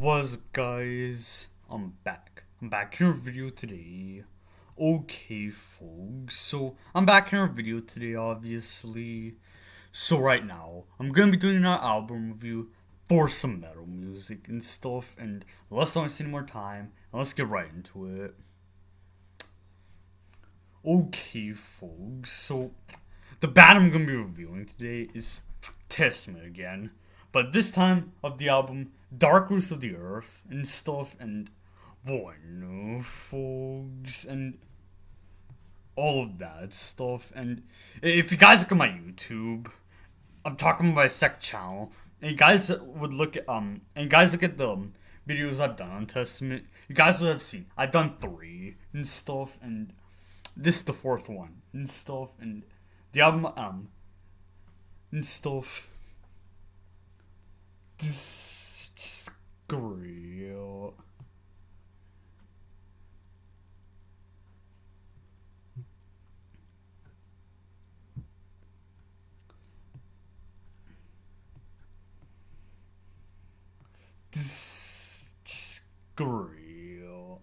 What's up, guys? I'm back here in a video today. Okay, folks. So I'm back here in a video today, obviously. So right now, I'm gonna be doing an album review for some metal music and stuff. And let's not waste any more time. And let's get right into it. Okay, folks. So the band I'm gonna be reviewing today is Testament again, but this time of the album Dark Roots of the Earth and stuff, and Bueno, folks, and all of that stuff. And if you guys look at my YouTube, I'm talking about my second channel, and you guys would look at the videos I've done on Testament. You guys would have seen I've done 3 and stuff, and this is the 4th one and stuff, and the album and stuff. This real. This real.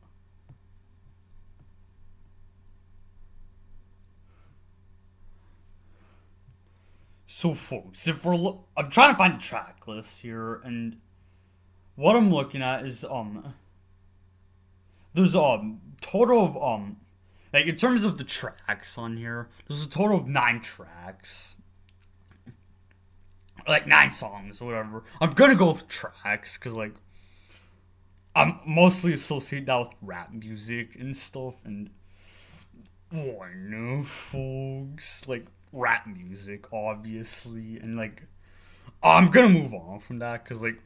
So, folks, I'm trying to find a track list here, and what I'm looking at is there's a total of like in terms of the tracks on here, there's a total of 9 tracks, like 9 songs or whatever. I'm gonna go with tracks because like I'm mostly associate that with rap music and stuff, and oh no, folks, like rap music, obviously, and like I'm gonna move on from that because like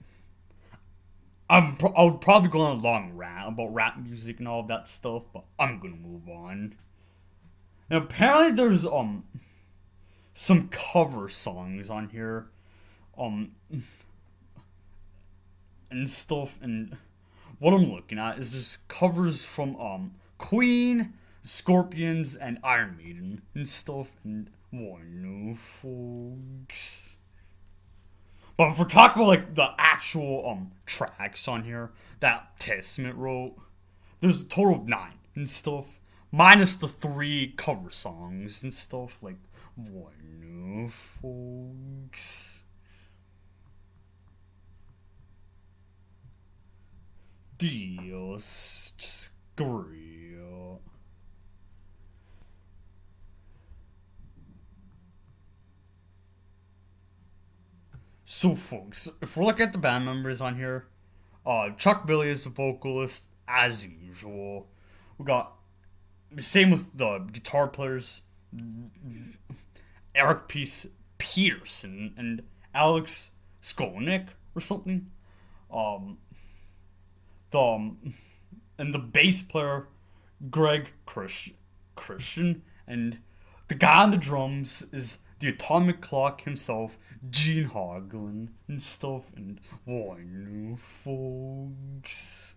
I would probably go on a long rant about rap music and all of that stuff, but I'm gonna move on. And apparently there's some cover songs on here, um and stuff, and what I'm looking at is just covers from Queen, Scorpions, and Iron Maiden and stuff, and one folks. But if we're talking about like the actual tracks on here that Testament wrote, there's a total of 9 and stuff, minus the 3 cover songs and stuff. Like one folks. Dios real. So, folks, if we're looking at the band members on here, Chuck Billy is the vocalist as usual. We got the same with the guitar players, Eric Peterson and Alex Skolnick or something. Um, the and the bass player Greg Christian, and the guy on the drums is the Atomic Clock himself, Gene Hoglan and stuff, and one folks.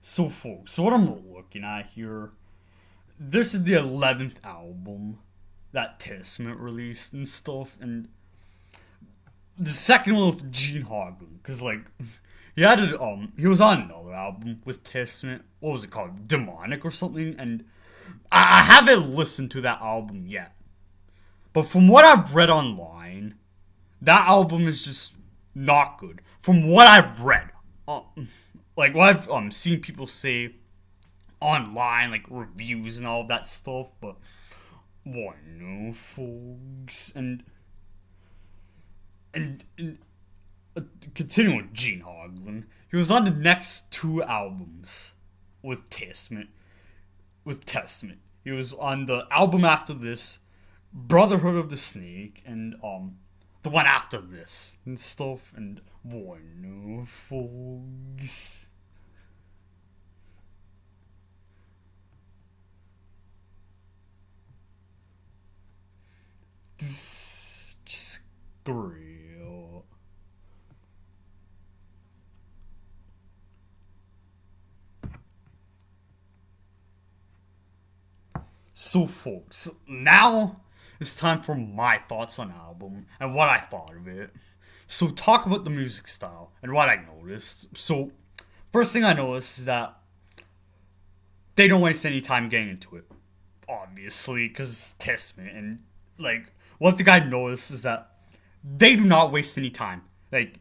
So, folks, so what I'm looking at here, this is the 11th album that Testament released and stuff, and the second one with Gene Hoglan, because like he was on another album with Testament. What was it called? Demonic or something? And I haven't listened to that album yet, but from what I've read online, that album is just not good. From what I've read, like what I've seen people say online, like reviews and all of that stuff. But one folks, and continuing with Gene Hoglan, he was on the next 2 albums with Testament. He was on the album after this, Brotherhood of the Snake, and the one after this and stuff, and one folks. Just real. So, folks, now it's time for my thoughts on the album and what I thought of it. So talk about the music style and what I noticed. So first thing I noticed is that they don't waste any time getting into it. Obviously, because it's Testament, and like one thing I noticed is that they do not waste any time. Like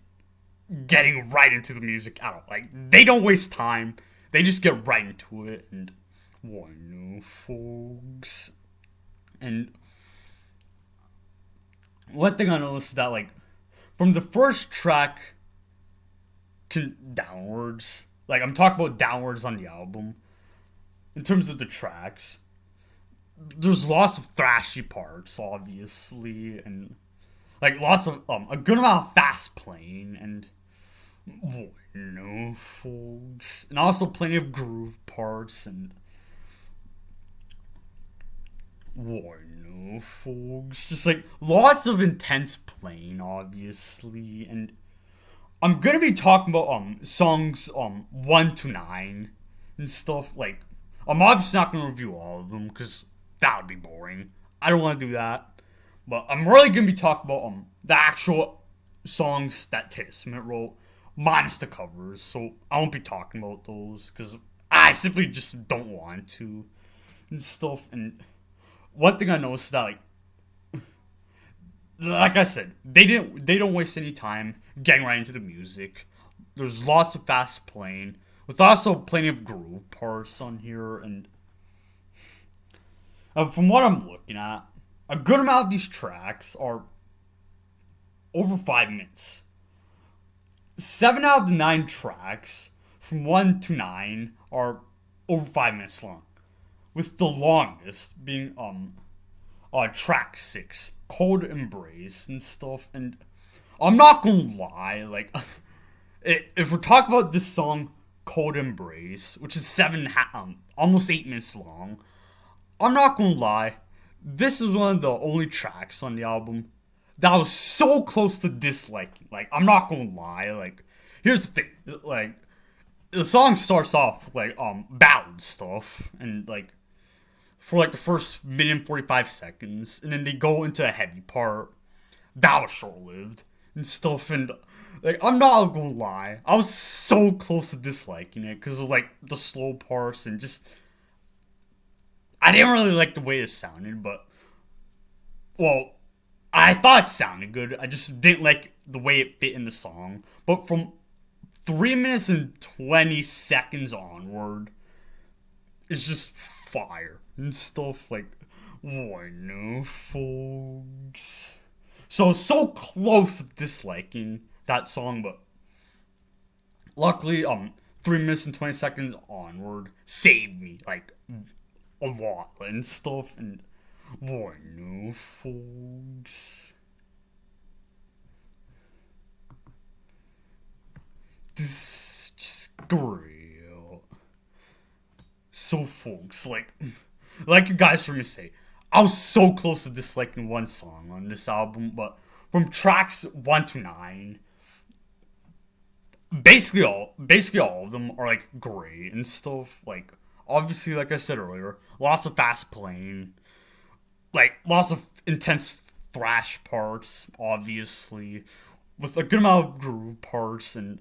getting right into the music at all. Like they don't waste time. They just get right into it and one folks. And one thing I noticed is that like from the first track downwards, like I'm talking about downwards on the album, in terms of the tracks, there's lots of thrashy parts, obviously, and like lots of a good amount of fast playing and folks, and also plenty of groove parts and folks, just like lots of intense playing, obviously, and I'm gonna be talking about songs 1 to 9 and stuff. Like I'm obviously not gonna review all of them because that would be boring. I don't want to do that. But I'm really gonna be talking about the actual songs that Testament wrote, minus the covers. So I won't be talking about those because I simply just don't want to and stuff. And one thing I noticed is that like I said, they don't waste any time getting right into the music. There's lots of fast playing, with also plenty of groove parts on here, and from what I'm looking at, a good amount of these tracks are over 5 minutes. 7 out of the 9 tracks, from 1 to 9, are over 5 minutes long, with the longest being track 6, Cold Embrace and stuff. And I'm not gonna lie, like if we're talking about this song, Cold Embrace, which is almost 8 minutes long, I'm not gonna lie, this is one of the only tracks on the album that I was so close to disliking. Like, I'm not gonna lie, like, here's the thing, like, the song starts off with, like, ballad stuff, and, like, for, like, the first minute and 45 seconds, and then they go into a heavy part, that was short-lived, and stuff, and, like, I'm not gonna lie, I was so close to disliking it, because of, like, the slow parts, and just, I didn't really like the way it sounded, but, well, I thought it sounded good. I just didn't like the way it fit in the song. But from 3 minutes and 20 seconds onward, it's just fire and stuff. Like, folks. So close to disliking that song, but luckily, 3 minutes and 20 seconds onward saved me, like, a lot and stuff. And folks. This is just great. So, folks, like you guys heard me say, I was so close to disliking one song on this album, but from tracks 1 to 9, basically all of them are like great and stuff. Like, obviously, like I said earlier, lots of fast playing, like lots of intense thrash parts, obviously, with a good amount of groove parts, and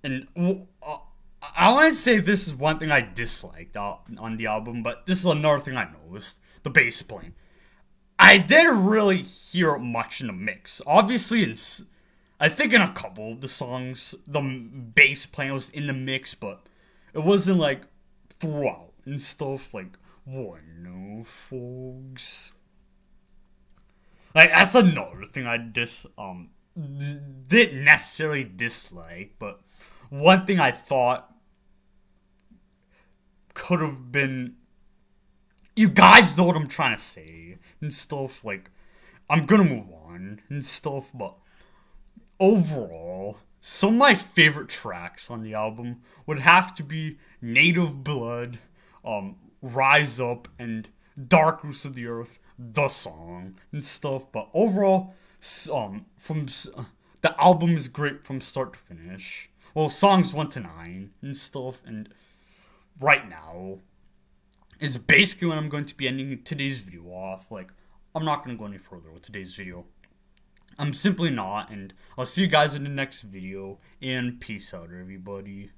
I want to say this is one thing I disliked on the album, but this is another thing I noticed: the bass playing. I didn't really hear it much in the mix. Obviously, I think in a couple of the songs, the bass playing was in the mix, but it wasn't like throughout and stuff. Like, folks. Like, that's another thing I didn't necessarily dislike, but one thing I thought could have been, you guys know what I'm trying to say and stuff. Like, I'm gonna move on and stuff, but overall, some of my favorite tracks on the album would have to be Native Blood, Rise Up, and Dark Roots of the Earth, the song and stuff. But overall, the album is great from start to finish. Well, songs 1 to 9 and stuff. And right now, is basically when I'm going to be ending today's video off. Like, I'm not going to go any further with today's video. I'm simply not, and I'll see you guys in the next video, and peace out, everybody.